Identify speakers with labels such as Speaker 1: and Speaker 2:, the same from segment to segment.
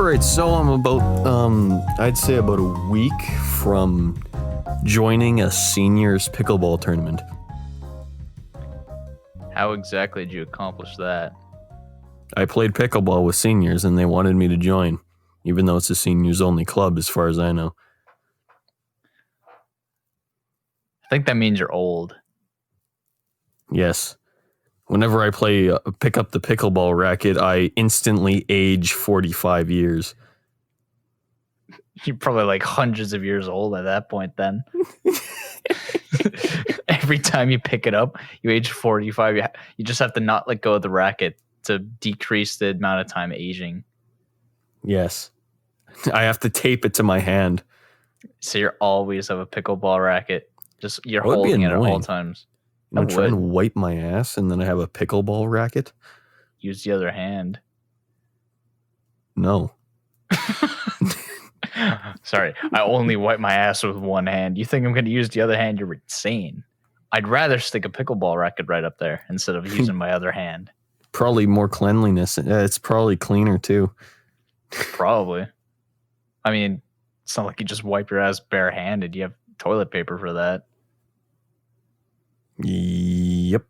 Speaker 1: right, so I'm I'd say about a week from joining a seniors pickleball tournament.
Speaker 2: How exactly did you accomplish that?
Speaker 1: I played pickleball with seniors and they wanted me to join, even though it's a seniors only club as far as I know.
Speaker 2: I think that means you're old.
Speaker 1: Yes. Whenever I pick up the pickleball racket, I instantly age 45 years.
Speaker 2: You're probably like hundreds of years old at that point then. Every time you pick it up, you age 45. You just have to not let go of the racket to decrease the amount of time aging.
Speaker 1: Yes. I have to tape it to my hand.
Speaker 2: So you always have a pickleball racket. Just you're
Speaker 1: That would be
Speaker 2: holding it at all
Speaker 1: annoying.
Speaker 2: times.
Speaker 1: I'm going to try and wipe my ass and then I have a pickleball racket?
Speaker 2: Use the other hand.
Speaker 1: No.
Speaker 2: Sorry, I only wipe my ass with one hand. You think I'm going to use the other hand? You're insane. I'd rather stick a pickleball racket right up there instead of using my other hand.
Speaker 1: Probably more cleanliness. It's probably cleaner too.
Speaker 2: Probably. I mean, it's not like you just wipe your ass barehanded. You have toilet paper for that.
Speaker 1: Yep.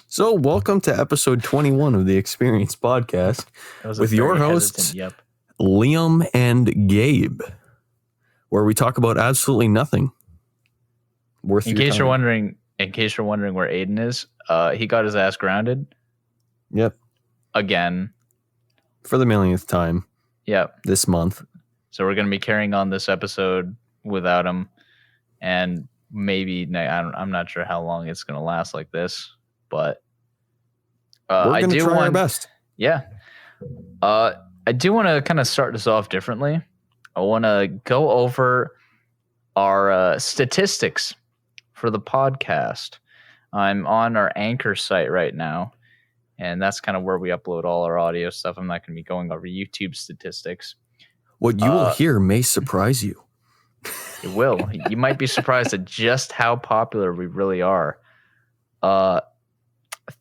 Speaker 1: So, welcome to episode 21 of the Experience Podcast with your hosts, Liam and Gabe, where we talk about absolutely nothing.
Speaker 2: In case you're wondering where Aiden is, he got his ass grounded.
Speaker 1: Yep.
Speaker 2: Again.
Speaker 1: For the millionth time.
Speaker 2: Yep.
Speaker 1: This month.
Speaker 2: So we're going to be carrying on this episode without him, and maybe I'm not sure how long it's going to last like this, but
Speaker 1: we're going to try our best.
Speaker 2: Yeah. I do want to kind of start this off differently. I want to go over our statistics for the podcast. I'm on our Anchor site right now, and that's kind of where we upload all our audio stuff. I'm not going to be going over YouTube statistics.
Speaker 1: What you will hear may surprise you.
Speaker 2: It will. You might be surprised at just how popular we really are.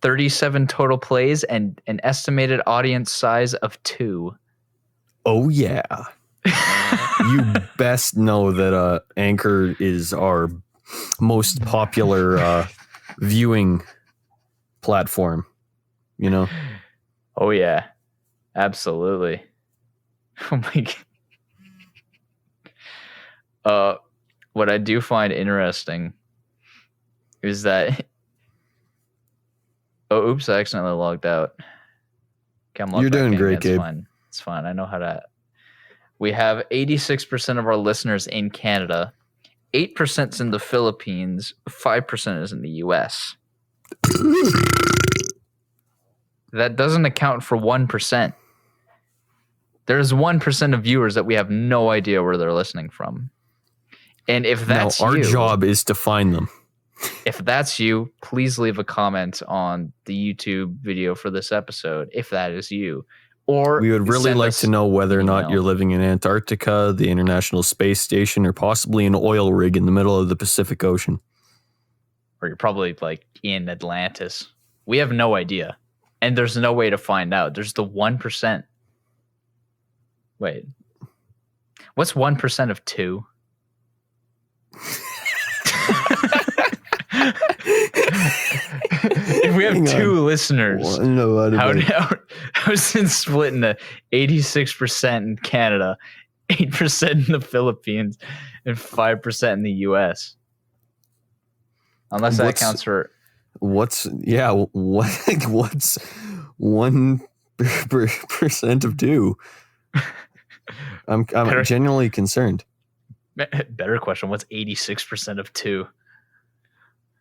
Speaker 2: 37 total plays and an estimated audience size of 2.
Speaker 1: Oh, yeah. You best know that Anchor is our most popular viewing platform, you know?
Speaker 2: Oh, yeah. Absolutely. Oh, my God. What I do find interesting is that... Oh, oops, I accidentally logged out. Okay,
Speaker 1: you're doing great, Gabe.
Speaker 2: It's fine. I know how to... We have 86% of our listeners in Canada, 8% is in the Philippines, 5% is in the US. That doesn't account for 1%. There's 1% of viewers that we have no idea where they're listening from. And if that's
Speaker 1: our job is to find them.
Speaker 2: If that's you, please leave a comment on the YouTube video for this episode, if that is you. Or
Speaker 1: we would really like to know whether or not you're living in Antarctica, the International Space Station, or possibly an oil rig in the middle of the Pacific Ocean.
Speaker 2: Or you're probably like in Atlantis. We have no idea. And there's no way to find out. There's the 1%. Wait. What's 1% of 2? If we have 2 listeners, how is it split into 86% in Canada, 8% in the Philippines, and 5% in the US? Unless that counts for...
Speaker 1: What's 1% of 2? I'm genuinely concerned.
Speaker 2: Better question. What's 86% of 2?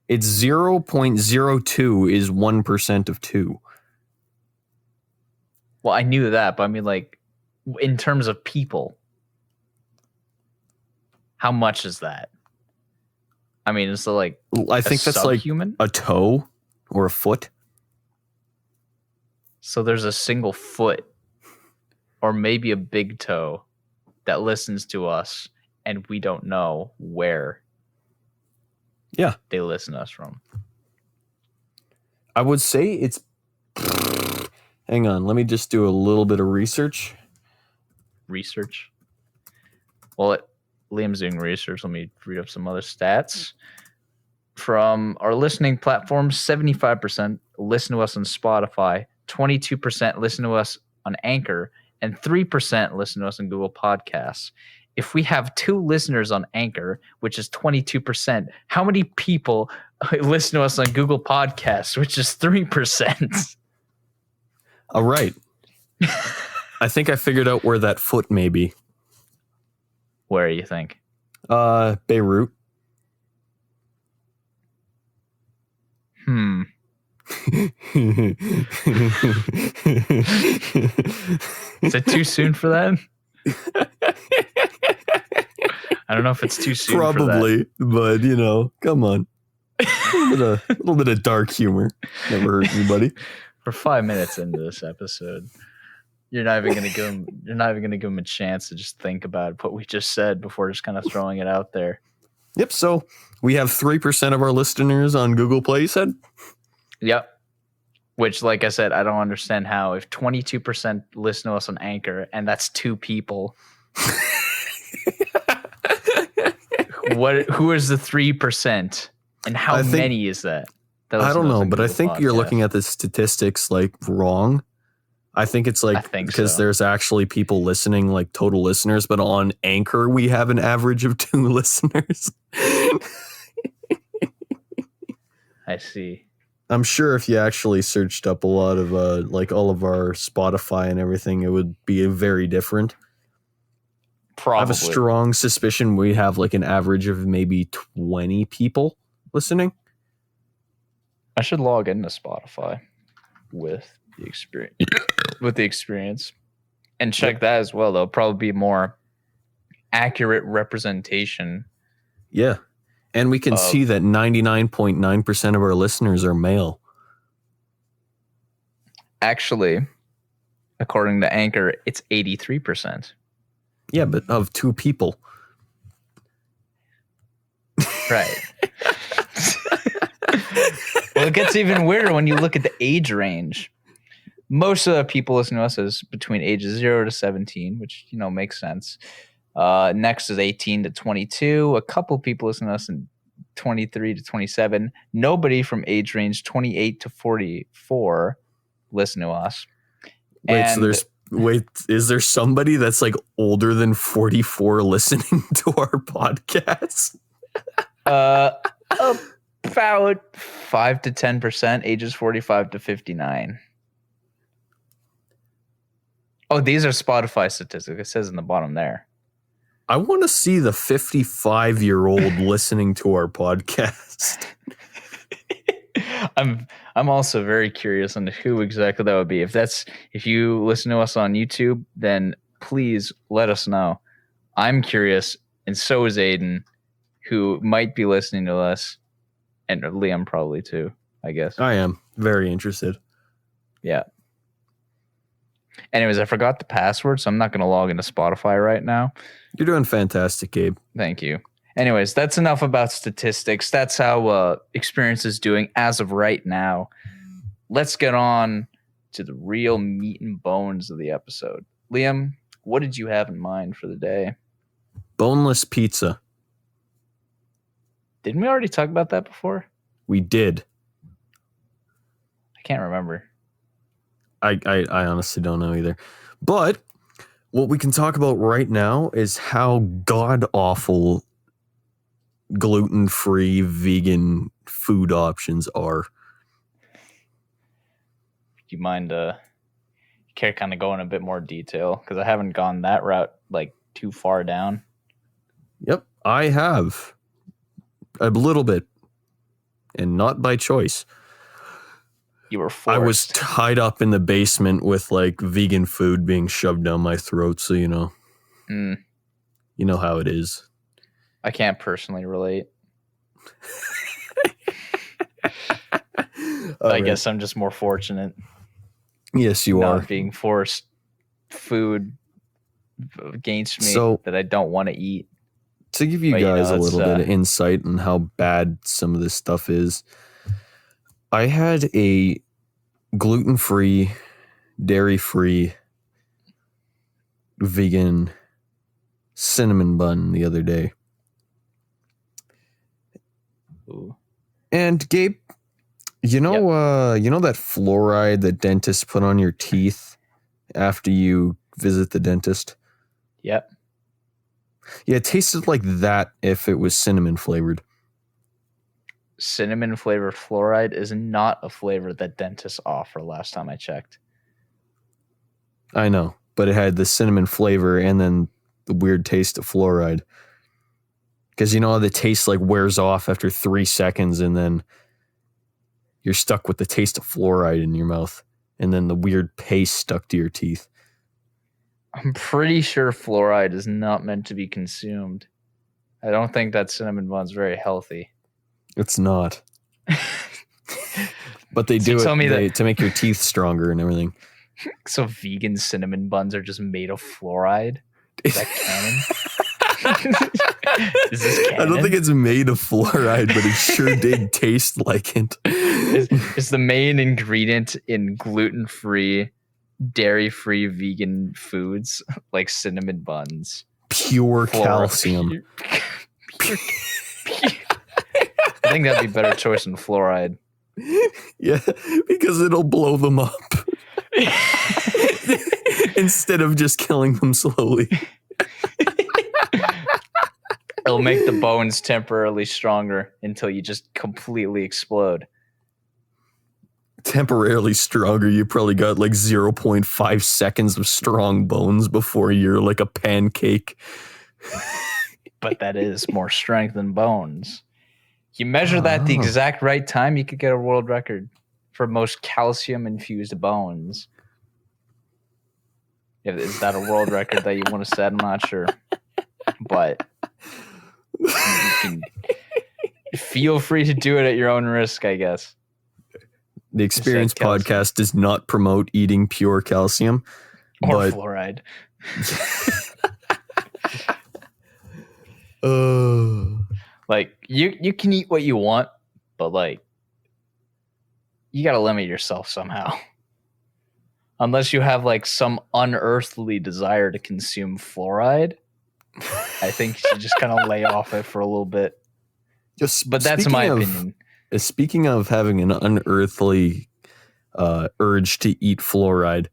Speaker 1: It's 0.02 is 1% of 2.
Speaker 2: Well, I knew that, but I mean, like, in terms of people, how much is that? I mean, is it like
Speaker 1: I think that's like a toe or a foot.
Speaker 2: So there's a single foot or maybe a big toe that listens to us, and we don't know where they listen to us from.
Speaker 1: I would say it's Hang on. Let me just do a little bit of research.
Speaker 2: Well, Liam's doing research. Let me read up some other stats. From our listening platforms, 75% listen to us on Spotify, 22% listen to us on Anchor, and 3% listen to us on Google Podcasts. If we have 2 listeners on Anchor, which is 22%, how many people listen to us on Google Podcasts, which is 3%?
Speaker 1: All right. I think I figured out where that foot may be.
Speaker 2: Where do you think?
Speaker 1: Beirut.
Speaker 2: Is it too soon for that? I don't know if it's too soon.
Speaker 1: Probably, but come on. A little bit of dark humor never hurt anybody.
Speaker 2: For 5 minutes into this episode, you're not even gonna give him a chance to just think about what we just said before just kind of throwing it out there.
Speaker 1: Yep. So we have 3% of our listeners on Google Play, you said?
Speaker 2: Yep. Which, like I said, I don't understand how if 22% listen to us on Anchor and that's 2 people. Who is the 3%? And how many is that?
Speaker 1: I don't know, but I think you're looking at the statistics wrong. I think it's because there's actually people listening, total listeners, but on Anchor we have an average of 2 listeners.
Speaker 2: I see.
Speaker 1: I'm sure if you actually searched up a lot of all of our Spotify and everything, it would be very different. Probably. I have a strong suspicion we have an average of maybe 20 people listening.
Speaker 2: I should log into Spotify with the experience and check that as well. There'll probably be more accurate representation.
Speaker 1: Yeah. And we can see that 99.9% of our listeners are male.
Speaker 2: Actually, according to Anchor, it's 83%.
Speaker 1: Yeah, but of 2 people.
Speaker 2: Right. Well, it gets even weirder when you look at the age range. Most of the people listening to us is between ages 0 to 17, which, makes sense. Next is 18 to 22. A couple people listen to us in 23 to 27. Nobody from age range 28 to 44 listen to us.
Speaker 1: Is there somebody that's older than 44 listening to our podcast?
Speaker 2: About 5 to 10%, ages 45 to 59. Oh, these are Spotify statistics. It says in the bottom there.
Speaker 1: I want to see the 55-year-old listening to our podcast.
Speaker 2: I'm also very curious on who exactly that would be. If you listen to us on YouTube, then please let us know. I'm curious, and so is Aiden, who might be listening to us, and Liam probably too, I guess.
Speaker 1: I am very interested.
Speaker 2: Yeah. Anyways, I forgot the password, so I'm not going to log into Spotify right now.
Speaker 1: You're doing fantastic, Gabe.
Speaker 2: Thank you. Anyways, that's enough about statistics. That's how Experience is doing as of right now. Let's get on to the real meat and bones of the episode. Liam, what did you have in mind for the day?
Speaker 1: Boneless pizza.
Speaker 2: Didn't we already talk about that before?
Speaker 1: We did.
Speaker 2: I can't remember.
Speaker 1: I honestly don't know either. But what we can talk about right now is how god-awful gluten-free vegan food options are.
Speaker 2: Do you mind care kind of go in a bit more detail? Because I haven't gone that route too far down.
Speaker 1: Yep, I have. A little bit. And not by choice.
Speaker 2: You were forced.
Speaker 1: I was tied up in the basement with vegan food being shoved down my throat, so you know how it is.
Speaker 2: I can't personally relate. I guess I'm just more fortunate.
Speaker 1: Yes, you are.
Speaker 2: Not being forced food against me that I don't want to eat.
Speaker 1: To give you guys a little bit of insight on how bad some of this stuff is, I had a gluten-free dairy-free vegan cinnamon bun the other day.
Speaker 2: Ooh.
Speaker 1: And Gabe, you know that fluoride that dentists put on your teeth after you visit the dentist?
Speaker 2: Yep.
Speaker 1: Yeah, it tasted like that if it was cinnamon flavored.
Speaker 2: Cinnamon flavored fluoride is not a flavor that dentists offer last time I checked.
Speaker 1: I know, but it had the cinnamon flavor and then the weird taste of fluoride. Because you know how the taste like wears off after 3 seconds and then you're stuck with the taste of fluoride in your mouth and then the weird paste stuck to your teeth.
Speaker 2: I'm pretty sure fluoride is not meant to be consumed. I don't think that cinnamon bun's very healthy.
Speaker 1: It's not. But they do it to make your teeth stronger and everything.
Speaker 2: So vegan cinnamon buns are just made of fluoride? Is that canon? Is this canon?
Speaker 1: I don't think it's made of fluoride, but it sure did taste like it.
Speaker 2: Is the main ingredient in gluten-free, dairy-free vegan foods like cinnamon buns?
Speaker 1: Pure calcium.
Speaker 2: Pure. I think that'd be a better choice than fluoride.
Speaker 1: Yeah, because it'll blow them up. Instead of just killing them slowly.
Speaker 2: It'll make the bones temporarily stronger until you just completely explode.
Speaker 1: Temporarily stronger, you probably got like 0.5 seconds of strong bones before you're like a pancake.
Speaker 2: But that is more strength than bones. You measure that the exact right time, you could get a world record for most calcium-infused bones. Is that a world record that you want to set? I'm not sure. But you can feel free to do it at your own risk, I guess.
Speaker 1: The Experience Podcast does not promote eating pure calcium.
Speaker 2: Or fluoride. Like, you can eat what you want, but, like, you got to limit yourself somehow. Unless you have, like, some unearthly desire to consume fluoride, I think you should just kind of lay off it for a little bit. But that's my opinion.
Speaker 1: Speaking of having an unearthly urge to eat fluoride,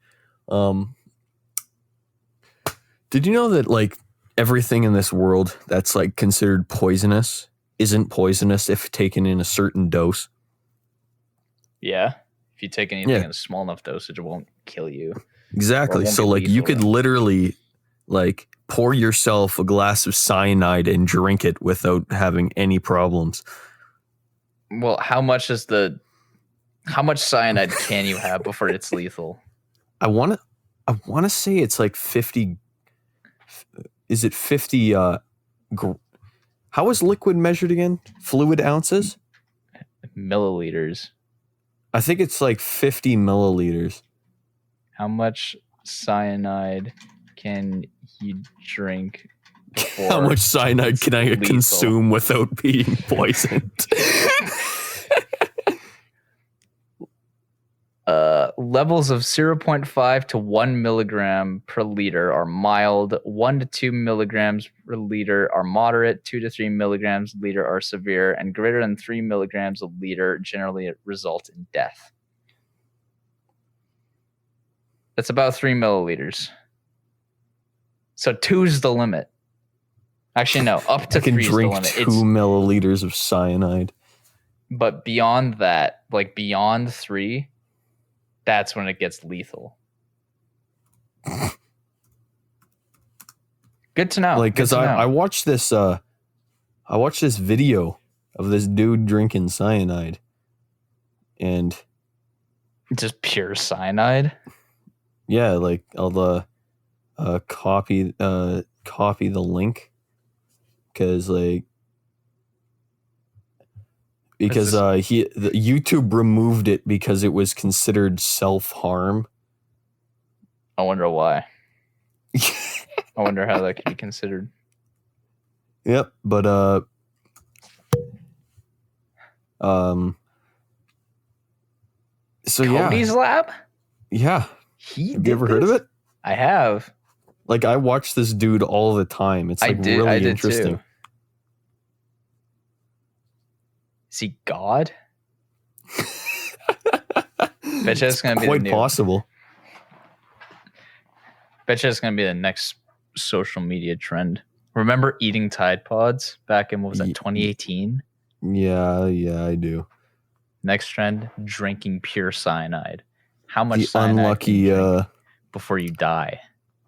Speaker 1: did you know that, like, everything in this world that's like considered poisonous isn't poisonous if taken in a certain dose?
Speaker 2: Yeah. If you take anything in a small enough dosage, it won't kill you.
Speaker 1: Exactly. So like you could literally like pour yourself a glass of cyanide and drink it without having any problems.
Speaker 2: Well, how much cyanide can you have before it's lethal?
Speaker 1: I want to say it's like 50. Is it 50? How is liquid measured again? Fluid ounces?
Speaker 2: Milliliters.
Speaker 1: I think it's like 50 milliliters.
Speaker 2: How much cyanide can you drink?
Speaker 1: How much cyanide can I consume without being poisoned?
Speaker 2: Levels of 0.5 to 1 milligram per liter are mild, 1 to 2 milligrams per liter are moderate, 2 to 3 milligrams a liter are severe, and greater than 3 milligrams a liter generally result in death. That's about 3 milliliters. So 2 is the limit. Actually, no, up to 3 is the limit.
Speaker 1: I can drink 2 milliliters of cyanide.
Speaker 2: But beyond that, like beyond 3, that's when it gets lethal. Good to know.
Speaker 1: Like, because I watched this video of this dude drinking cyanide, and
Speaker 2: just pure cyanide.
Speaker 1: Yeah, like I'll copy the link because YouTube removed it because it was considered self-harm.
Speaker 2: I wonder why. I wonder how that could be considered.
Speaker 1: Yep, but so
Speaker 2: Cody's lab?
Speaker 1: Yeah. Have you ever heard of it?
Speaker 2: I have.
Speaker 1: Like, I watch this dude all the time. It's like really interesting.
Speaker 2: Too. Is he God? Bet you it's gonna be
Speaker 1: quite possible.
Speaker 2: Bet you it's gonna be the next social media trend. Remember eating Tide Pods back in, what was that, 2018?
Speaker 1: Yeah, I do.
Speaker 2: Next trend, drinking pure cyanide. How much
Speaker 1: the
Speaker 2: cyanide
Speaker 1: unlucky,
Speaker 2: can you drink before you die?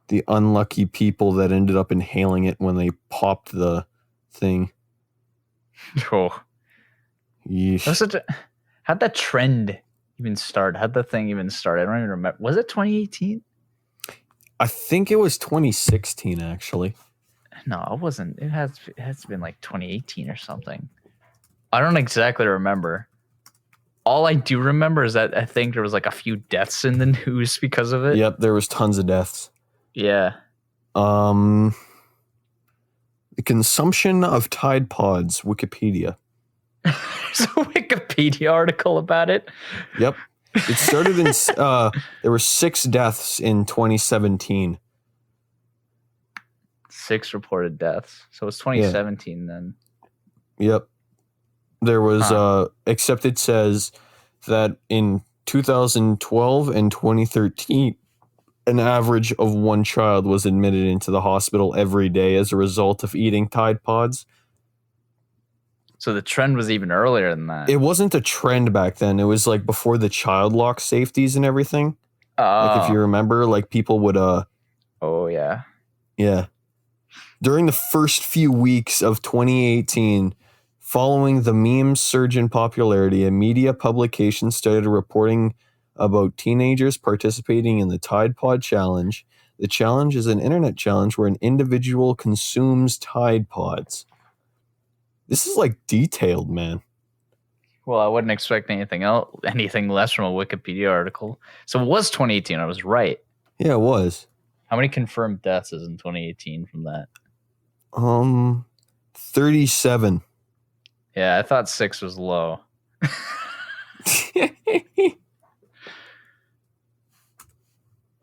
Speaker 1: The unlucky people that ended up inhaling it when they popped the thing.
Speaker 2: Oh. How'd that trend even start? How'd the thing even start? I don't even remember. Was it 2018?
Speaker 1: I think it was 2016, actually.
Speaker 2: No, it wasn't. It has been like 2018 or something. I don't exactly remember. All I do remember is that I think there was like a few deaths in the news because of it.
Speaker 1: Yep, there was tons of deaths.
Speaker 2: Yeah.
Speaker 1: The consumption of Tide Pods, Wikipedia.
Speaker 2: There's a Wikipedia article about it.
Speaker 1: Yep. It started in there were 6 deaths in 2017.
Speaker 2: 6 reported deaths. So it's 2017 then.
Speaker 1: Yep. There was except it says that in 2012 and 2013 an average of 1 child was admitted into the hospital every day as a result of eating Tide Pods.
Speaker 2: So the trend was even earlier than that.
Speaker 1: It wasn't a trend back then. It was like before the child lock safeties and everything. Like if you remember, like people would
Speaker 2: Oh yeah.
Speaker 1: Yeah. During the first few weeks of 2018, following the meme's surge in popularity, a media publication started reporting about teenagers participating in the Tide Pod Challenge. The challenge is an internet challenge where an individual consumes Tide Pods. This is like detailed, man.
Speaker 2: Well, I wouldn't expect anything less from a Wikipedia article. So it was 2018. I was right.
Speaker 1: Yeah, it was.
Speaker 2: How many confirmed deaths is in 2018 from that?
Speaker 1: 37.
Speaker 2: Yeah, I thought 6 was low.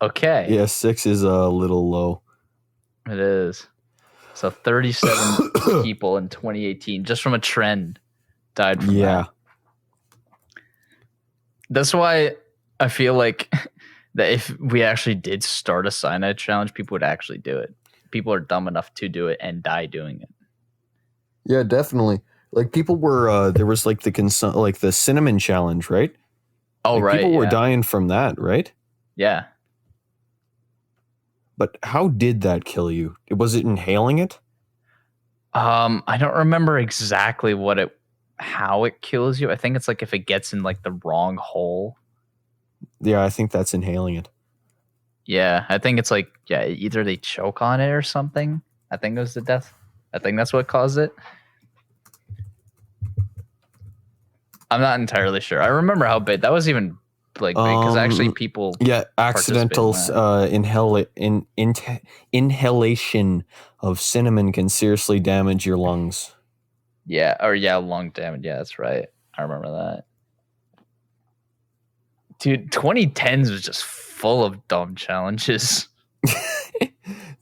Speaker 2: Okay.
Speaker 1: Yeah, 6 is a little low.
Speaker 2: It is. So 37 people in 2018, just from a trend, died from that. That's why I feel like that if we actually did start a cyanide challenge, people would actually do it. People are dumb enough to do it and die doing it.
Speaker 1: Yeah, definitely. Like people were, there was like the cinnamon challenge, right?
Speaker 2: Oh,
Speaker 1: like
Speaker 2: right.
Speaker 1: People were dying from that, right?
Speaker 2: Yeah.
Speaker 1: But how did that kill you? Was it inhaling it?
Speaker 2: I don't remember exactly how it kills you. I think it's like if it gets in like the wrong hole.
Speaker 1: Yeah, I think that's inhaling it.
Speaker 2: Yeah, I think it's like, either they choke on it or something. I think it was the death. I think that's what caused it. I'm not entirely sure. I remember how big that was, even like big, because actually people
Speaker 1: accidental inhalation of cinnamon can seriously damage your lungs.
Speaker 2: Lung damage. Yeah, that's right. I remember that. Dude, 2010s was just full of dumb challenges.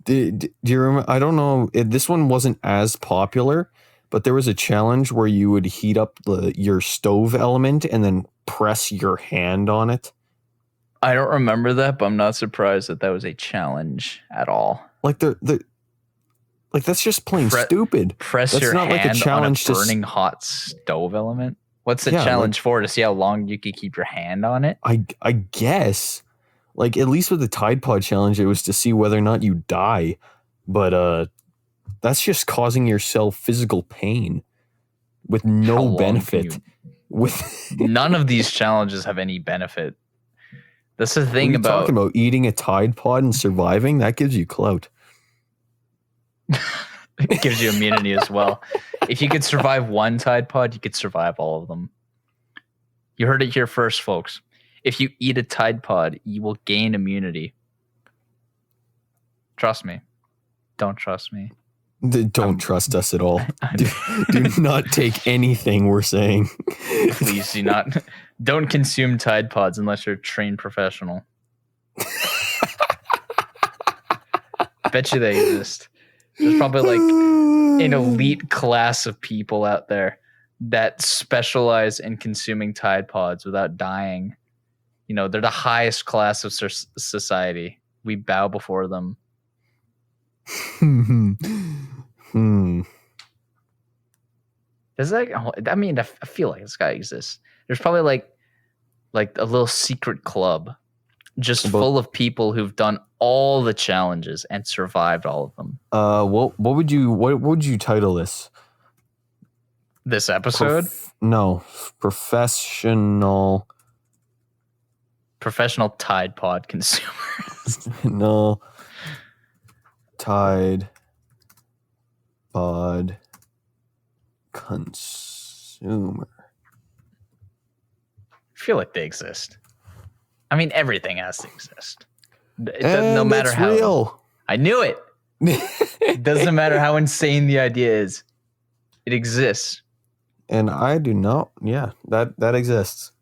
Speaker 1: Do you remember? I don't know. This one wasn't as popular, but there was a challenge where you would heat up your stove element and then press your hand on it.
Speaker 2: I don't remember that, but I'm not surprised that was a challenge at all.
Speaker 1: Like like that's just plain stupid.
Speaker 2: Press
Speaker 1: that's
Speaker 2: your
Speaker 1: not
Speaker 2: hand
Speaker 1: like a challenge
Speaker 2: on a burning hot stove element. What's the challenge for? To see how long you could keep your hand on it?
Speaker 1: I guess. Like, at least with the Tide Pod challenge, it was to see whether or not you die. But that's just causing yourself physical pain with no benefit.
Speaker 2: None of these challenges have any benefit. That's the thing about
Speaker 1: talking about eating a Tide Pod and surviving. That gives you clout.
Speaker 2: It gives you immunity as well. If you could survive one Tide Pod, you could survive all of them. You heard it here first, folks. If you eat a Tide Pod, you will gain immunity. Trust me. Don't trust me.
Speaker 1: Don't trust us at all. Do not take anything we're saying.
Speaker 2: Please do not. Don't consume Tide Pods unless you're a trained professional. Bet you they exist. There's probably like an elite class of people out there that specialize in consuming Tide Pods without dying. You know, they're the highest class of society. We bow before them. Does that? I mean, I feel like this guy exists. There's probably like a little secret club just full of people who've done all the challenges and survived all of them.
Speaker 1: What would you title this?
Speaker 2: This episode?
Speaker 1: Professional
Speaker 2: Tide Pod consumers.
Speaker 1: No. Tide Pod consumer.
Speaker 2: I feel like they exist. I mean, everything has to exist. No matter how real. I knew it. It doesn't matter how insane the idea is. It exists.
Speaker 1: And I do not. Yeah, that exists.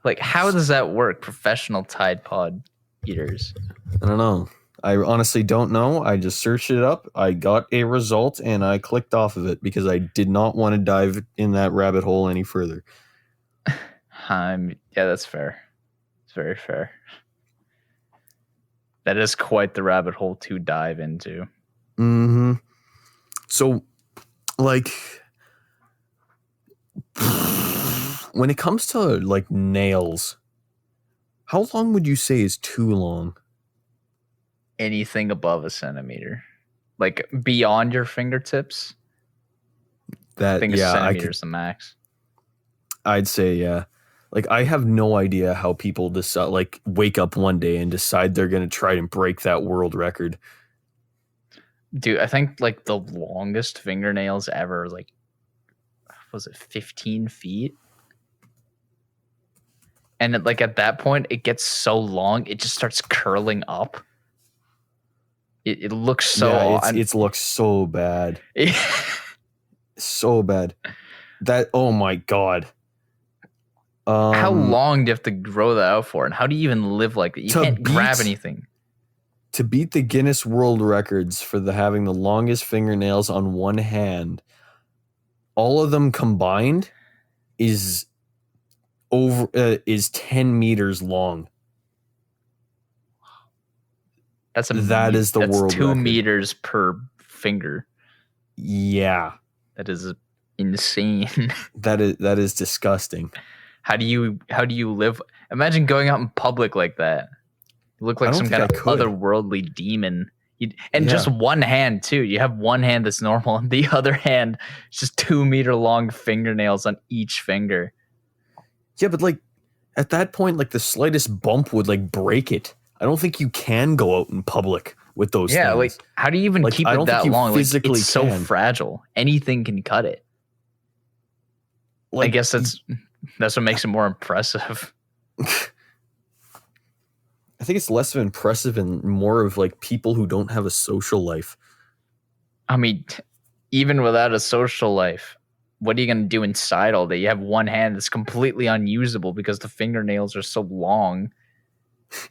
Speaker 2: Like, how does that work? Professional Tide Pod eaters.
Speaker 1: I don't know. I honestly don't know. I just searched it up. I got a result and I clicked off of it because I did not want to dive in that rabbit hole any further.
Speaker 2: Yeah, that's fair. It's very fair. That is quite the rabbit hole to dive into.
Speaker 1: Mm-hmm. So, like, when it comes to, like, nails, how long would you say is too long?
Speaker 2: Anything above a centimeter. Like, beyond your fingertips? I think a centimeter is the max.
Speaker 1: I'd say, yeah. Like, I have no idea how people decide, like, wake up one day and decide they're going to try and break that world record.
Speaker 2: Dude, I think, like, the longest fingernails ever, like, was it 15 feet? And, like, at that point, it gets so long, it just starts curling up. It looks so...
Speaker 1: Yeah, it looks so bad. So bad. Oh, my God.
Speaker 2: How long do you have to grow that out for? And how do you even live like that? You can't grab anything.
Speaker 1: To beat the Guinness World Records for having the longest fingernails on one hand, all of them combined is 10 meters long. That is the world
Speaker 2: 2
Speaker 1: record.
Speaker 2: meters per finger.
Speaker 1: Yeah.
Speaker 2: That is insane.
Speaker 1: That is disgusting.
Speaker 2: How do you live? Imagine going out in public like that. You look like some kind of otherworldly demon. Just one hand too. You have one hand that's normal, and the other hand is just 2 meter long fingernails on each finger.
Speaker 1: Yeah, but like at that point, like the slightest bump would like break it. I don't think you can go out in public with those things.
Speaker 2: Yeah, like how do you even keep it that long? Like, it's so fragile. Anything can cut it. Like, I guess that's what makes it more impressive.
Speaker 1: I think it's less of impressive and more of like people who don't have a social life.
Speaker 2: I mean, even without a social life, what are you going to do inside all day? You have one hand that's completely unusable because the fingernails are so long.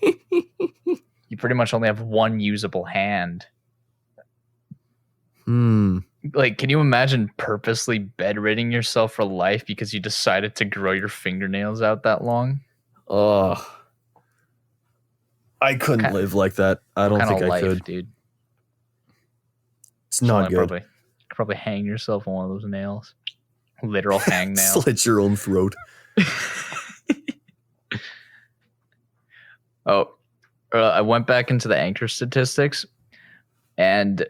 Speaker 2: You pretty much only have one usable hand. Like, can you imagine purposely bedriding yourself for life because you decided to grow your fingernails out that long?
Speaker 1: I couldn't live like that. I don't think I could,
Speaker 2: dude.
Speaker 1: It's not good.
Speaker 2: Probably hang yourself on one of those nails. Literal hang nail.
Speaker 1: Slit your own throat.
Speaker 2: I went back into the Anchor statistics, and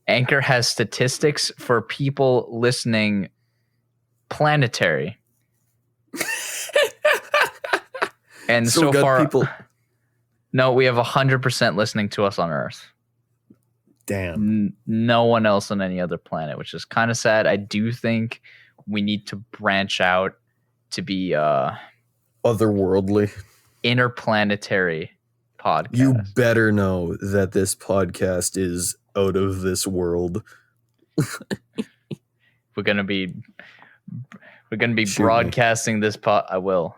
Speaker 2: Anchor has statistics for people listening planetary. And so far, people... no, we have 100% listening to us on Earth.
Speaker 1: Damn.
Speaker 2: No one else on any other planet, which is kind of sad. I do think we need to branch out to be
Speaker 1: otherworldly,
Speaker 2: interplanetary podcast.
Speaker 1: You better know that this podcast is out of this world.
Speaker 2: We're gonna be broadcasting this pod. I will.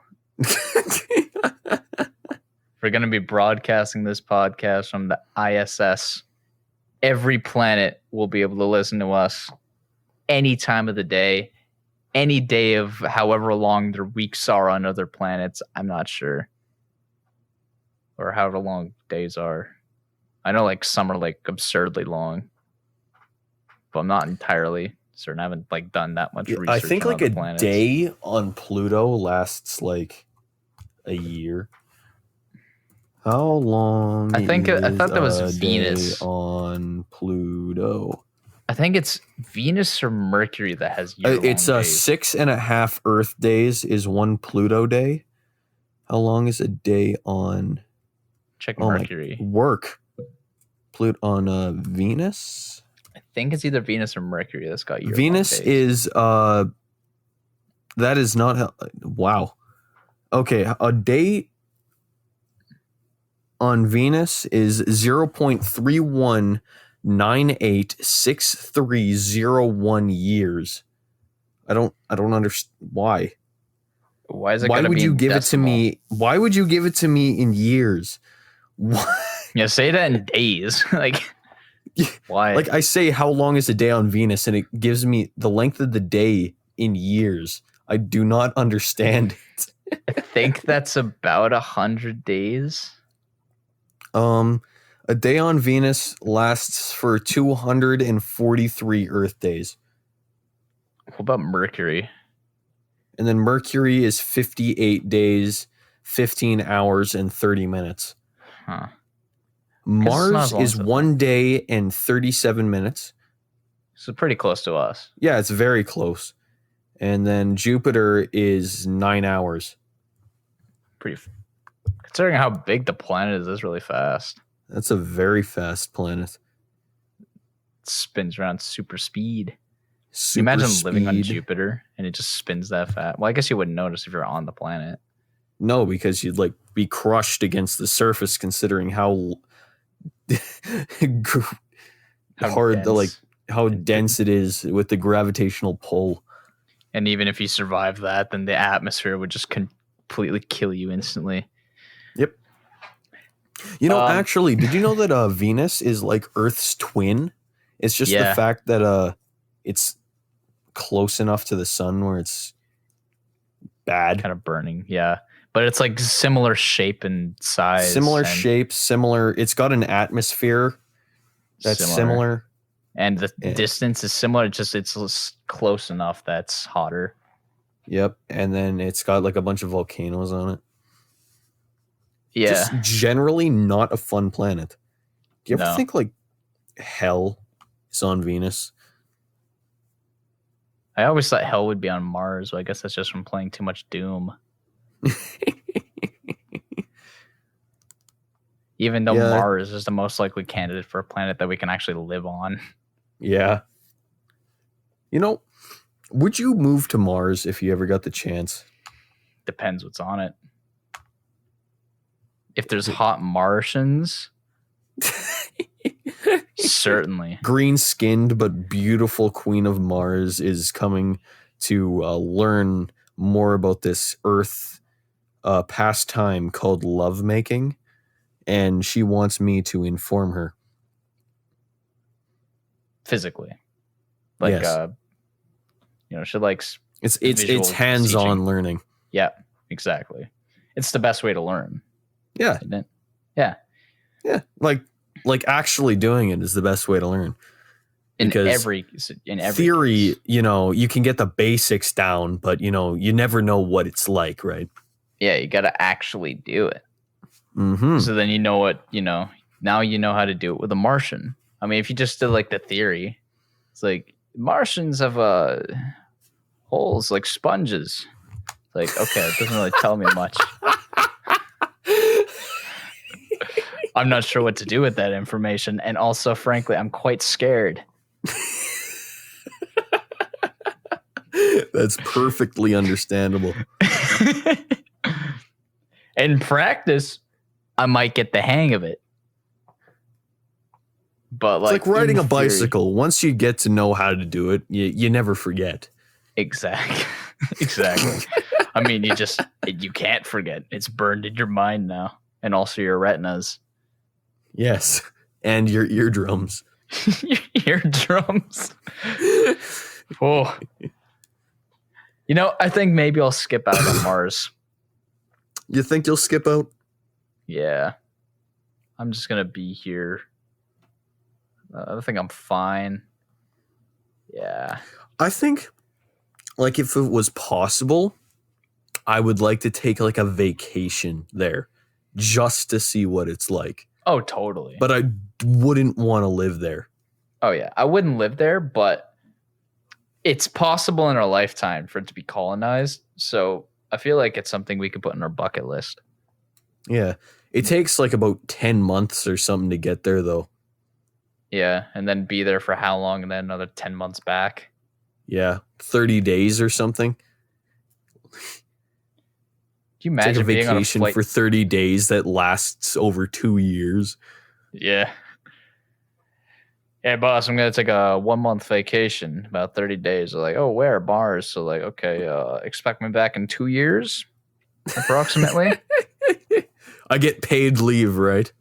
Speaker 2: We're going to be broadcasting this podcast from the ISS. Every planet will be able to listen to us any time of the day, any day of however long their weeks are on other planets. I'm not sure. Or however long days are. I know like some are like absurdly long. But I'm not entirely certain. I haven't like done that much research.
Speaker 1: I think
Speaker 2: on
Speaker 1: like
Speaker 2: other
Speaker 1: a
Speaker 2: planets.
Speaker 1: day on Pluto lasts like a year. How long?
Speaker 2: I thought that was
Speaker 1: a
Speaker 2: Venus
Speaker 1: day on Pluto.
Speaker 2: I think it's Venus or Mercury that has year-long
Speaker 1: It's
Speaker 2: days.
Speaker 1: 6.5 Earth days is one Pluto day. How long is a day on?
Speaker 2: Check Mercury.
Speaker 1: Work. Pluto on Venus.
Speaker 2: I think it's either Venus or Mercury that's got year-long
Speaker 1: Venus
Speaker 2: days.
Speaker 1: is that is not wow. Okay, a day on Venus is 0.31986301 years. I don't understand why.
Speaker 2: Why is it?
Speaker 1: Why would you give
Speaker 2: decimal?
Speaker 1: it to me? Why would you give it to me in years? Why?
Speaker 2: Yeah, say that in days. Like why?
Speaker 1: Like I say, how long is a day on Venus, and it gives me the length of the day in years. I do not understand it.
Speaker 2: I think that's about 100 days.
Speaker 1: A day on Venus lasts for 243 Earth days.
Speaker 2: What about Mercury?
Speaker 1: And then Mercury is 58 days, 15 hours, and 30 minutes.
Speaker 2: Huh.
Speaker 1: Mars is 1 day and 37 minutes.
Speaker 2: So pretty close to us.
Speaker 1: Yeah, it's very close. And then Jupiter is 9 hours.
Speaker 2: Considering how big the planet is, that's really fast.
Speaker 1: That's a very fast planet.
Speaker 2: It spins around super speed. Can you imagine living on Jupiter and it just spins that fast? Well, I guess you wouldn't notice if you're on the planet.
Speaker 1: No, because you'd like be crushed against the surface, considering how how dense it is with the gravitational pull.
Speaker 2: And even if you survive that, then the atmosphere would just completely kill you instantly.
Speaker 1: Yep. You know, actually, did you know that Venus is like Earth's twin? It's just the fact that it's close enough to the sun where it's bad.
Speaker 2: Kind of burning, yeah. But it's like similar shape and size.
Speaker 1: Similar shape, similar. It's got an atmosphere that's similar.
Speaker 2: And the distance is similar. It's close enough that's hotter.
Speaker 1: Yep. And then it's got like a bunch of volcanoes on it.
Speaker 2: Yeah.
Speaker 1: Just generally not a fun planet. Do you ever think like hell is on Venus?
Speaker 2: I always thought hell would be on Mars. But I guess that's just from playing too much Doom. Even though Mars is the most likely candidate for a planet that we can actually live on.
Speaker 1: Yeah. You know, would you move to Mars if you ever got the chance?
Speaker 2: Depends what's on it. If there's hot Martians, certainly.
Speaker 1: Green-skinned but beautiful Queen of Mars is coming to learn more about this Earth pastime called lovemaking, and she wants me to inform her.
Speaker 2: Physically. Like,
Speaker 1: yes.
Speaker 2: She likes...
Speaker 1: It's hands-on
Speaker 2: teaching.
Speaker 1: learning.
Speaker 2: Yeah, exactly. It's the best way to learn.
Speaker 1: Yeah.
Speaker 2: Isn't it? Yeah.
Speaker 1: Yeah. Like actually doing it is the best way to learn.
Speaker 2: Because in every
Speaker 1: theory,
Speaker 2: case.
Speaker 1: You can get the basics down, but you never know what it's like, right?
Speaker 2: Yeah, you got to actually do it.
Speaker 1: Mm-hmm.
Speaker 2: So then now you know how to do it with a Martian. I mean, if you just did like the theory, it's like Martians have holes like sponges. It's like, okay, it doesn't really tell me much. I'm not sure what to do with that information. And also, frankly, I'm quite scared.
Speaker 1: That's perfectly understandable.
Speaker 2: In practice, I might get the hang of it. But
Speaker 1: it's like riding a bicycle. Once you get to know how to do it, you never forget.
Speaker 2: Exactly. I mean, you can't forget. It's burned in your mind now. And also your retinas.
Speaker 1: Yes. And your eardrums.
Speaker 2: Your eardrums. Oh. You know, I think maybe I'll skip out on Mars.
Speaker 1: You think you'll skip out?
Speaker 2: Yeah. I'm just going to be here. I think I'm fine. Yeah.
Speaker 1: I think, like, if it was possible, I would like to take, like, a vacation there just to see what it's like.
Speaker 2: Oh, totally.
Speaker 1: But I wouldn't want to live there.
Speaker 2: Oh, yeah. I wouldn't live there, but it's possible in our lifetime for it to be colonized. So I feel like it's something we could put on our bucket list.
Speaker 1: Yeah. It takes like about 10 months or something to get there, though.
Speaker 2: Yeah. And then be there for how long? And then another 10 months back.
Speaker 1: Yeah. 30 days or something.
Speaker 2: Can you imagine
Speaker 1: take a
Speaker 2: being
Speaker 1: vacation
Speaker 2: on a flight
Speaker 1: for 30 days that lasts over 2 years?
Speaker 2: Yeah. Hey, boss, I'm going to take a 1 month vacation, about 30 days. They're like, oh, where? Mars. So, like, okay, expect me back in 2 years, approximately.
Speaker 1: I get paid leave, right?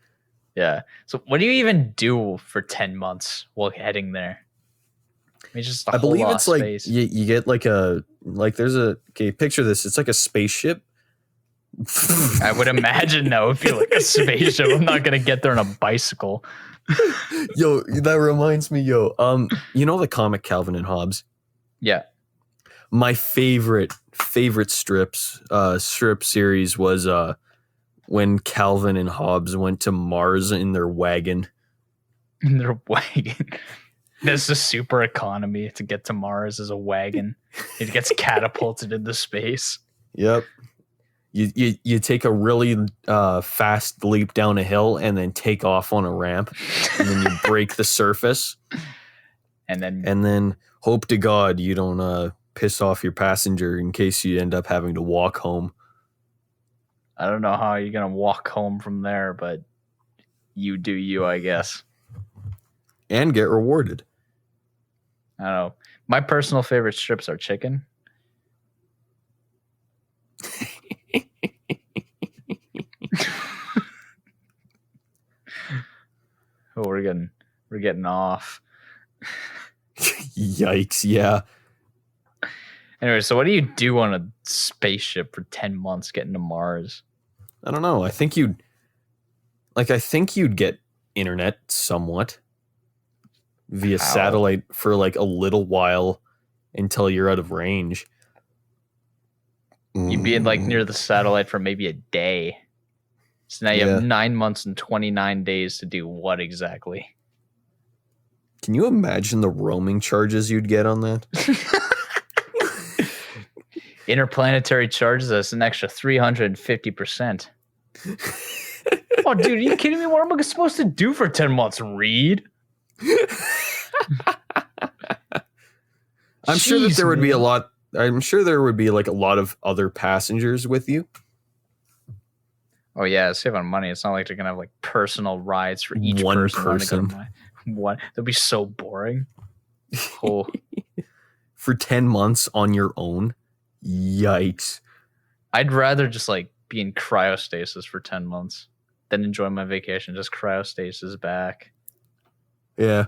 Speaker 2: Yeah. So, what do you even do for 10 months while heading there? I mean, just a
Speaker 1: I
Speaker 2: whole
Speaker 1: believe
Speaker 2: lot
Speaker 1: it's
Speaker 2: of
Speaker 1: like
Speaker 2: space.
Speaker 1: you get like there's a, okay, picture this. It's like a spaceship.
Speaker 2: I would imagine that would feel like a spaceship. I'm not going to get there on a bicycle.
Speaker 1: Yo, that reminds me, you know the comic Calvin and Hobbes?
Speaker 2: Yeah.
Speaker 1: My favorite strip series was when Calvin and Hobbes went to Mars in their wagon.
Speaker 2: In their wagon. This is super economy to get to Mars as a wagon. It gets catapulted into space.
Speaker 1: Yep. You take a really fast leap down a hill and then take off on a ramp, and then you break the surface,
Speaker 2: and
Speaker 1: then hope to God you don't piss off your passenger in case you end up having to walk home.
Speaker 2: I don't know how you're gonna walk home from there, but you do you, I guess,
Speaker 1: and get rewarded.
Speaker 2: I don't know. My personal favorite strips are chicken. Oh, we're getting off.
Speaker 1: Yikes! Yeah.
Speaker 2: Anyway, so what do you do on a spaceship for 10 months getting to Mars?
Speaker 1: I don't know. I think you'd get internet somewhat via satellite for like a little while until you're out of range.
Speaker 2: You'd be like near the satellite for maybe a day. So now you have 9 months and 29 days to do what exactly?
Speaker 1: Can you imagine the roaming charges you'd get on that?
Speaker 2: Interplanetary charges us an extra 350%. Oh, dude, are you kidding me? What am I supposed to do for 10 months? Read?
Speaker 1: I'm sure that there would be a lot. I'm sure there would be like a lot of other passengers with you.
Speaker 2: Oh yeah, save on money. It's not like they're gonna have like personal rides for each
Speaker 1: one
Speaker 2: person. What? That'd be so boring. Oh.
Speaker 1: For 10 months on your own. Yikes.
Speaker 2: I'd rather just like be in cryostasis for 10 months than enjoy my vacation. Just cryostasis back.
Speaker 1: Yeah.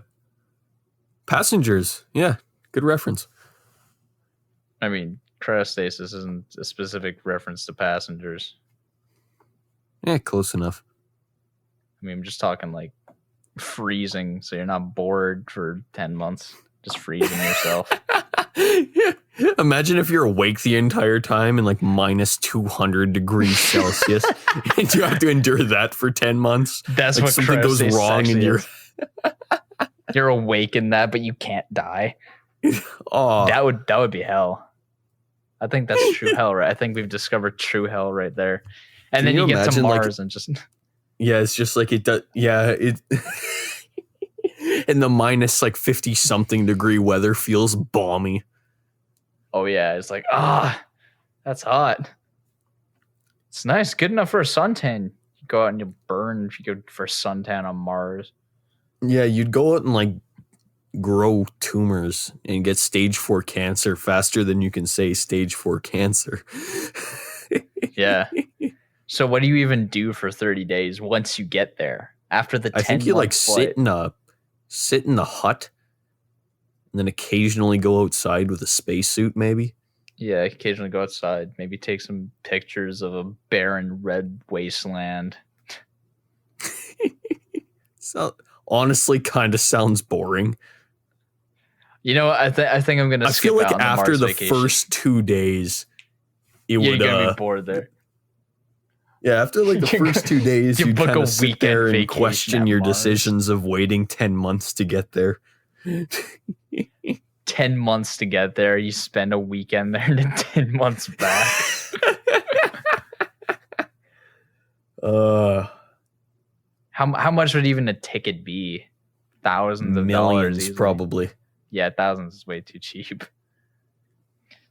Speaker 1: Passengers. Yeah. Good reference.
Speaker 2: I mean, cryostasis isn't a specific reference to passengers.
Speaker 1: Yeah, close enough.
Speaker 2: I mean, I'm just talking like freezing, so you're not bored for 10 months. Just freezing yourself.
Speaker 1: Yeah. Imagine if you're awake the entire time in like minus 200 degrees Celsius and you have to endure that for 10 months.
Speaker 2: That's
Speaker 1: like
Speaker 2: what
Speaker 1: something goes wrong in your...
Speaker 2: You're awake in that, but you can't die.
Speaker 1: Oh,
Speaker 2: that would be hell. I think that's true hell, right? I think we've discovered true hell right there. And then you get to Mars and just...
Speaker 1: Yeah, it's just like it does. Yeah, it... And the minus like 50 something degree weather feels balmy.
Speaker 2: Oh yeah, it's like, that's hot. It's nice, good enough for a suntan. You go out and you burn if you go for a suntan on Mars.
Speaker 1: Yeah, you'd go out and like grow tumors and get stage 4 cancer faster than you can say stage 4 cancer.
Speaker 2: Yeah. So what do you even do for 30 days once you get there? After the 10
Speaker 1: I think you like
Speaker 2: flight?
Speaker 1: sit in the hut and then occasionally go outside with a spacesuit, maybe.
Speaker 2: Yeah, occasionally go outside, maybe take some pictures of a barren red wasteland.
Speaker 1: So honestly, kind of sounds boring.
Speaker 2: You know, I think I'm gonna.
Speaker 1: I feel like
Speaker 2: out on
Speaker 1: after
Speaker 2: Mars
Speaker 1: the
Speaker 2: vacation.
Speaker 1: first 2 days,
Speaker 2: you're gonna be bored there.
Speaker 1: Yeah, after like the first 2 days, you kind of sit there and question your
Speaker 2: Mars.
Speaker 1: decisions of waiting 10 months to get there.
Speaker 2: 10 months to get there. You spend a weekend there and then 10 months back. How much would even a ticket be? Thousands of
Speaker 1: millions,
Speaker 2: dollars,
Speaker 1: probably.
Speaker 2: Yeah, thousands is way too cheap.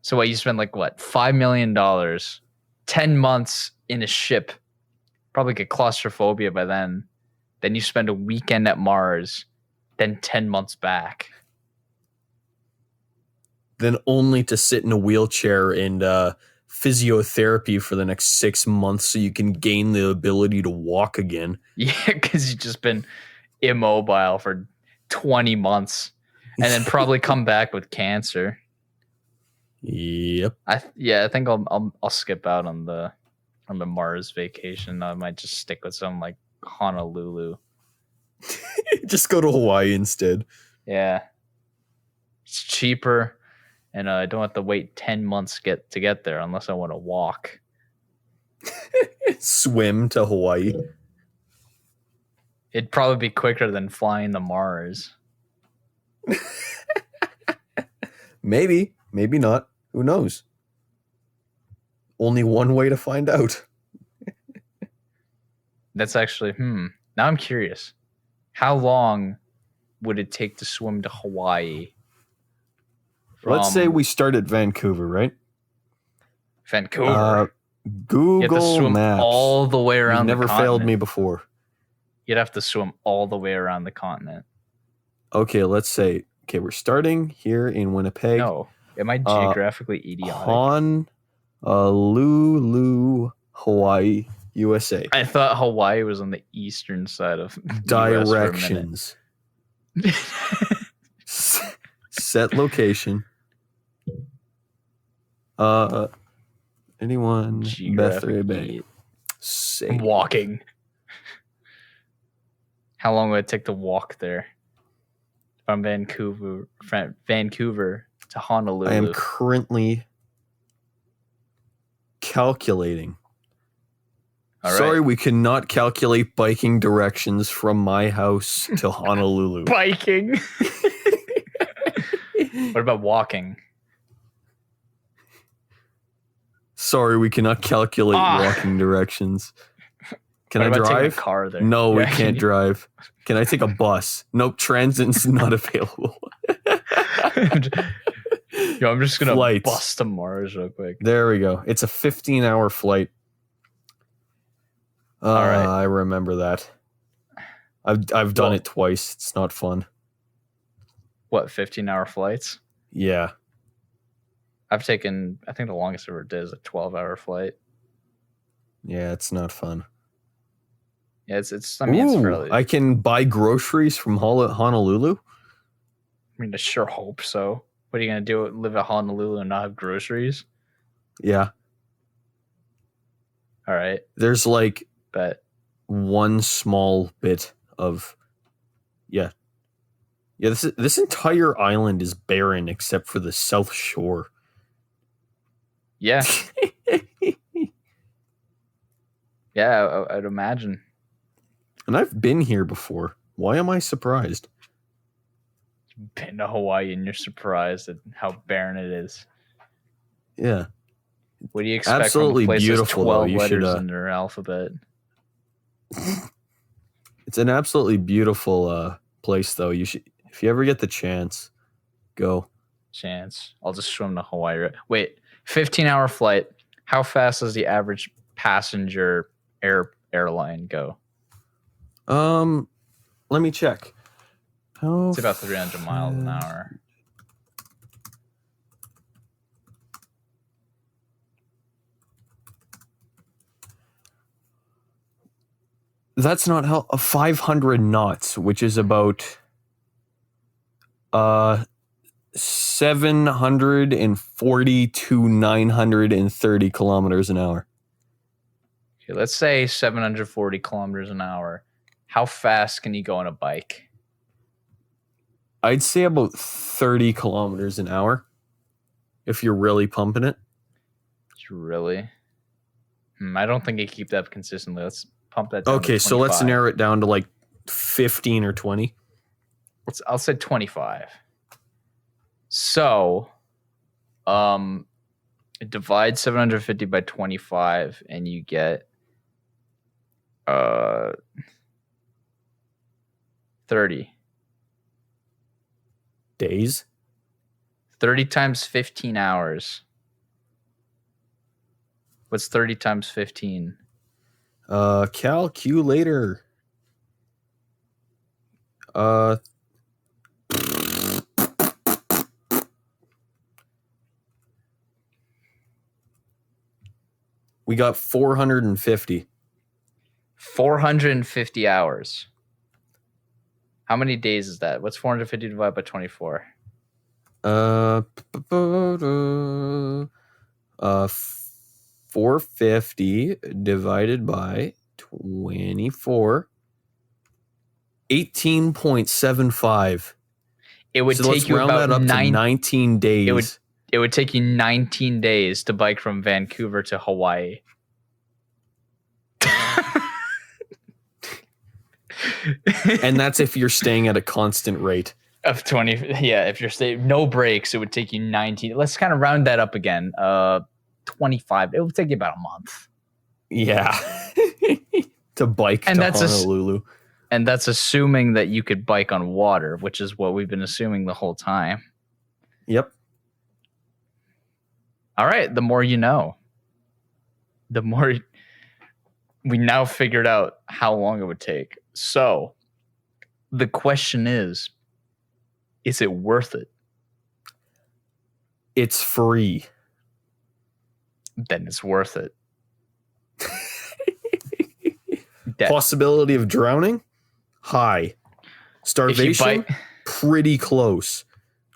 Speaker 2: So what, you spend like what, $5 million, 10 months in a ship, probably get claustrophobia by then. Then you spend a weekend at Mars, then 10 months back.
Speaker 1: Then only to sit in a wheelchair and physiotherapy for the next 6 months so you can gain the ability to walk again.
Speaker 2: Yeah, because you've just been immobile for 20 months and then probably come back with cancer.
Speaker 1: Yep.
Speaker 2: I think I'll skip out on the Mars vacation. I might just stick with some like Honolulu.
Speaker 1: Just go to Hawaii instead.
Speaker 2: Yeah, it's cheaper, and I don't have to wait 10 months to get there unless I want to walk.
Speaker 1: Swim to Hawaii.
Speaker 2: It'd probably be quicker than flying to Mars.
Speaker 1: Maybe not. Who knows? Only one way to find out.
Speaker 2: That's actually, now I'm curious. How long would it take to swim to Hawaii?
Speaker 1: Let's say we start at Vancouver, right?
Speaker 2: Vancouver.
Speaker 1: Google
Speaker 2: you have to swim
Speaker 1: Maps.
Speaker 2: All the way around.
Speaker 1: You've never failed me before.
Speaker 2: You'd have to swim all the way around the continent.
Speaker 1: Okay, let's say. Okay, we're starting here in Winnipeg.
Speaker 2: No, am I geographically idiotic?
Speaker 1: Honolulu, Hawaii, USA.
Speaker 2: I thought Hawaii was on the eastern side of
Speaker 1: directions. Set location. Anyone? Bethray Bay.
Speaker 2: I'm walking. How long would it take to walk there? From Vancouver to Honolulu.
Speaker 1: I am currently calculating. Sorry, we cannot calculate biking directions from my house to Honolulu.
Speaker 2: Biking? What about walking?
Speaker 1: Sorry, we cannot calculate walking directions. Can I drive?
Speaker 2: Taking a car there?
Speaker 1: No, we can't drive. Can I take a bus? Nope, transit's not available.
Speaker 2: Yo, I'm just gonna bust to Mars real quick.
Speaker 1: There we go. It's a 15-hour flight. All right, I remember that. I've done it twice. It's not fun.
Speaker 2: What, 15-hour flights?
Speaker 1: Yeah.
Speaker 2: I've taken, I think the longest I ever did is a 12-hour flight.
Speaker 1: Yeah, it's not fun.
Speaker 2: Yeah, it's fairly...
Speaker 1: I can buy groceries from Honolulu?
Speaker 2: I mean, I sure hope so. What are you going to do? Live at Honolulu and not have groceries?
Speaker 1: Yeah.
Speaker 2: All right.
Speaker 1: There's one small bit of... Yeah, this entire island is barren except for the South Shore.
Speaker 2: Yeah. Yeah, I'd imagine.
Speaker 1: And I've been here before. Why am I surprised?
Speaker 2: You've been to Hawaii and you're surprised at how barren it is.
Speaker 1: Yeah.
Speaker 2: What do you expect
Speaker 1: Absolutely
Speaker 2: from a place
Speaker 1: beautiful,
Speaker 2: that's 12
Speaker 1: though.
Speaker 2: letters in their alphabet?
Speaker 1: It's an absolutely beautiful place, though. You should, if you ever get the chance, go.
Speaker 2: I'll just swim to Hawaii. Wait, 15-hour flight. How fast does the average passenger airline go?
Speaker 1: Let me check.
Speaker 2: It's about 300 miles an hour.
Speaker 1: That's not how 500 knots, which is about 740 to 930 kilometers an hour.
Speaker 2: Okay, let's say 740 kilometers an hour. How fast can you go on a bike?
Speaker 1: I'd say about 30 kilometers an hour if you're really pumping it.
Speaker 2: Really? I don't think you keep that consistently. Let's pump that down.
Speaker 1: Okay, so let's narrow it down to like 15 or 20.
Speaker 2: I'll say 25. So, divide 750 by 25 and you get 30
Speaker 1: days.
Speaker 2: 30 times 15 hours. What's 30 times 15?
Speaker 1: Calculator. We got 450.
Speaker 2: 450 hours. How many days is that? What's 450 divided by 24?
Speaker 1: 450 divided by 24. 18.75.
Speaker 2: It would take you about
Speaker 1: to 19 days.
Speaker 2: It would take you 19 days to bike from Vancouver to Hawaii.
Speaker 1: And that's if you're staying at a constant rate
Speaker 2: of 20. Yeah, if you're staying no breaks, it would take you 19. Let's kind of round that up again. 25. It would take you about a month.
Speaker 1: Yeah. To bike to Honolulu.
Speaker 2: And that's assuming that you could bike on water, which is what we've been assuming the whole time.
Speaker 1: Yep.
Speaker 2: All right. The more you know. The more we now figured out how long it would take. So the question is it worth it?
Speaker 1: It's free.
Speaker 2: Then it's worth it.
Speaker 1: Possibility of drowning? High. Starvation? Pretty close.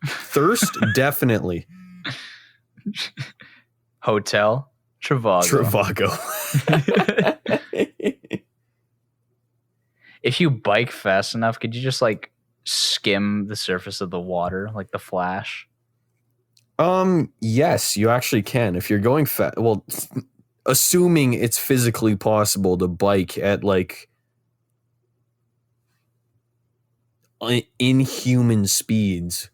Speaker 1: Thirst? Definitely.
Speaker 2: Hotel? Trivago. If you bike fast enough, could you just like skim the surface of the water like the Flash?
Speaker 1: Yes, you actually can. If you're going fast, well, assuming it's physically possible to bike at like inhuman speeds.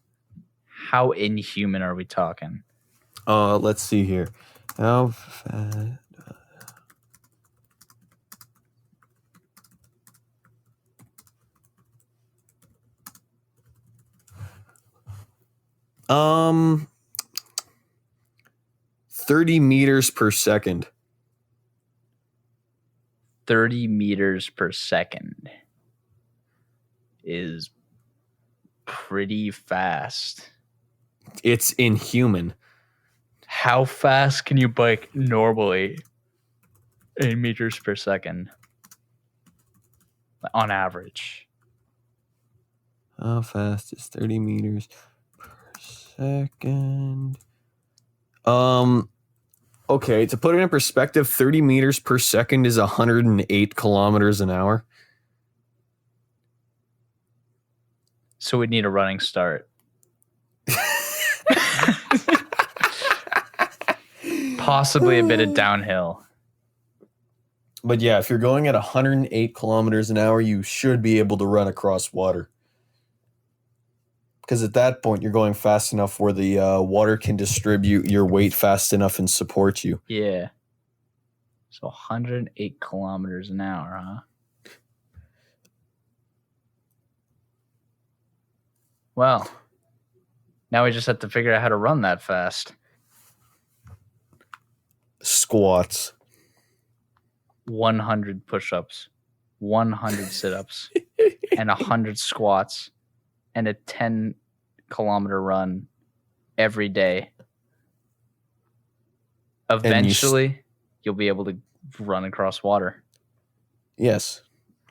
Speaker 2: How inhuman are we talking?
Speaker 1: Let's see here. How fast? Um, 30 meters per second.
Speaker 2: 30 meters per second is pretty fast.
Speaker 1: It's inhuman.
Speaker 2: How fast can you bike normally in meters per second on average?
Speaker 1: How fast is 30 meters per second? Okay, to put it in perspective, 30 meters per second is 108 kilometers an hour.
Speaker 2: So we'd need a running start. Possibly a bit of downhill.
Speaker 1: But yeah, if you're going at 108 kilometers an hour, you should be able to run across water. Because at that point, you're going fast enough where the water can distribute your weight fast enough and support you.
Speaker 2: Yeah. So 108 kilometers an hour, huh? Well, now we just have to figure out how to run that fast.
Speaker 1: Squats.
Speaker 2: 100 push-ups, 100 sit-ups, and 100 squats, and a 10-kilometer run every day. Eventually, you'll be able to run across water.
Speaker 1: Yes.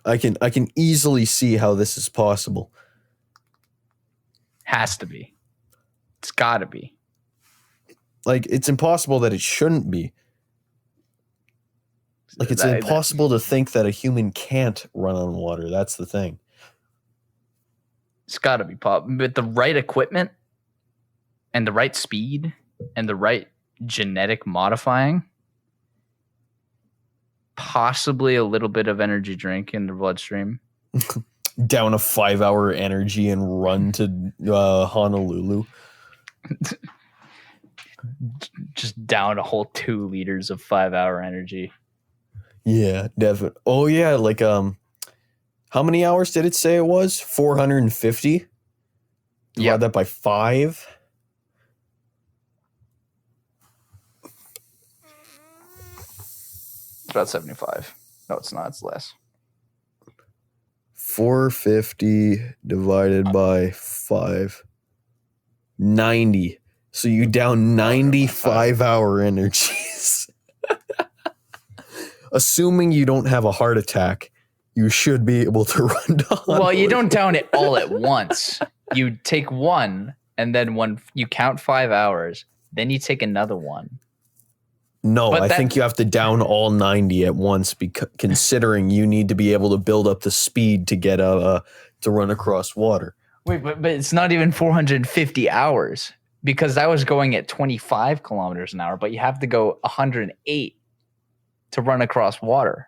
Speaker 1: I can easily see how this is possible.
Speaker 2: Has to be. It's got to be.
Speaker 1: Like, it's impossible that it shouldn't be. Like, it's impossible to think that a human can't run on water. That's the thing.
Speaker 2: It's got to be possible. With the right equipment and the right speed and the right genetic modifying, possibly a little bit of energy drink in the bloodstream.
Speaker 1: Down a 5-hour energy and run to Honolulu.
Speaker 2: Just down a whole 2 liters of 5-hour energy.
Speaker 1: Yeah, definitely. Oh yeah, like how many hours did it say it was? 450. Divide that by 5.
Speaker 2: It's about 75. No, it's not. It's less.
Speaker 1: 450 divided by 5. 90. So you down 95-hour energies. Assuming you don't have a heart attack, you should be able to run down.
Speaker 2: Well, you don't down it all at once. You take one, and then you count 5 hours. Then you take another one.
Speaker 1: No, I think you have to down all 90 at once, because considering you need to be able to build up the speed to get to run across water.
Speaker 2: Wait, but it's not even 450 hours, because I was going at 25 kilometers an hour, but you have to go 108 to run across water.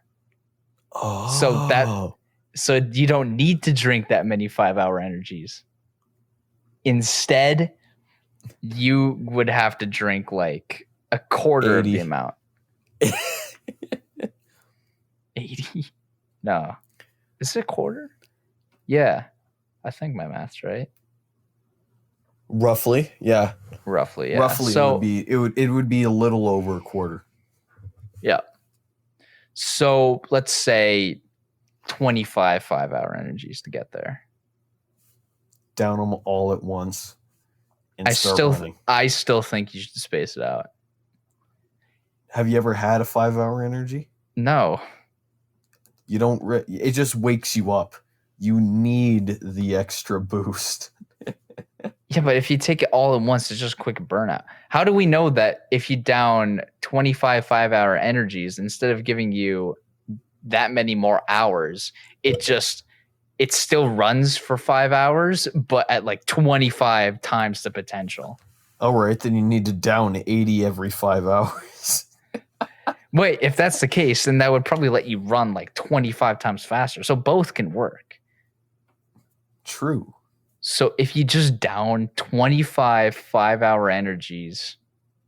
Speaker 1: Oh.
Speaker 2: So you don't need to drink that many 5-hour energies. Instead, you would have to drink like a quarter
Speaker 1: 80.
Speaker 2: of the amount. 80? No. Is it a quarter? Yeah. I think my math's right.
Speaker 1: Roughly, yeah.
Speaker 2: Roughly, yeah.
Speaker 1: Roughly,
Speaker 2: so,
Speaker 1: it would be a little over a quarter.
Speaker 2: Yeah. So let's say 25 5-hour energies to get there.
Speaker 1: Down them all at once. And
Speaker 2: I
Speaker 1: running.
Speaker 2: still think you should space it out.
Speaker 1: Have you ever had a 5-hour energy?
Speaker 2: No.
Speaker 1: You don't. It just wakes you up. You need the extra boost.
Speaker 2: Yeah, but if you take it all at once, it's just quick burnout. How do we know that if you down 25 5-hour energies, instead of giving you that many more hours, it still runs for 5 hours, but at like 25 times the potential?
Speaker 1: All right, then you need to down 80 every 5 hours.
Speaker 2: Wait, if that's the case, then that would probably let you run like 25 times faster. So both can work.
Speaker 1: True.
Speaker 2: So if you just down 25 5-hour energies,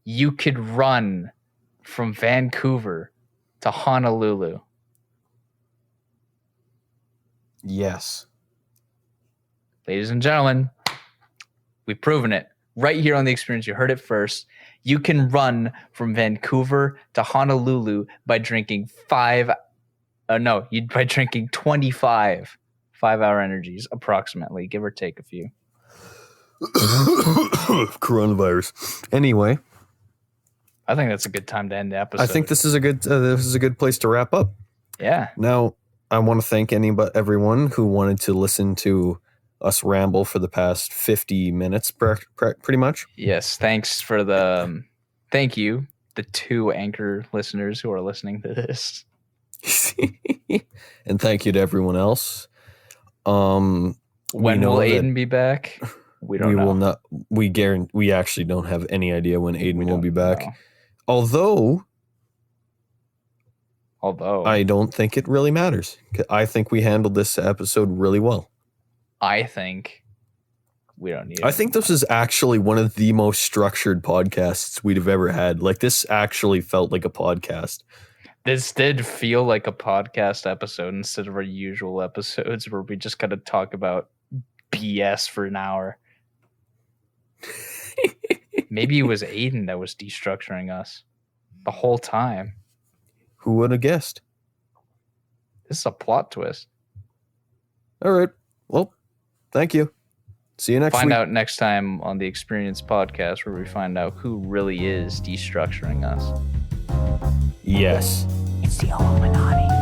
Speaker 2: you could run from Vancouver to Honolulu.
Speaker 1: Yes.
Speaker 2: Ladies and gentlemen, we've proven it. Right here on The Experience, you heard it first. You can run from Vancouver to Honolulu by drinking 25 5-hour energies, approximately, give or take a few.
Speaker 1: Coronavirus. Anyway,
Speaker 2: I think that's a good time to end the episode.
Speaker 1: I think this is a good place to wrap up.
Speaker 2: Yeah.
Speaker 1: Now, I want to thank everyone who wanted to listen to us ramble for the past 50 minutes, pretty much.
Speaker 2: Yes. Thank you, the 2 anchor listeners who are listening to this.
Speaker 1: And thank you to everyone else.
Speaker 2: When will Aiden be back? We don't know.
Speaker 1: Will not. We actually don't have any idea when Aiden will be back.
Speaker 2: know.
Speaker 1: Although
Speaker 2: I
Speaker 1: I don't think it really matters. I think we handled this episode really well.
Speaker 2: think we don't need it.
Speaker 1: I think this is actually one of the most structured podcasts we'd have ever had. Like, this actually felt like a podcast.
Speaker 2: This did feel like a podcast episode instead of our usual episodes where we just kind of talk about BS for an hour. Maybe it was Aiden that was destructuring us the whole time.
Speaker 1: Who would have guessed?
Speaker 2: This is a plot twist.
Speaker 1: All right. Well, thank you. See you next week.
Speaker 2: Find out next time on the Experience podcast, where we find out who really is destructuring us.
Speaker 1: Yes.
Speaker 2: It's the Illuminati.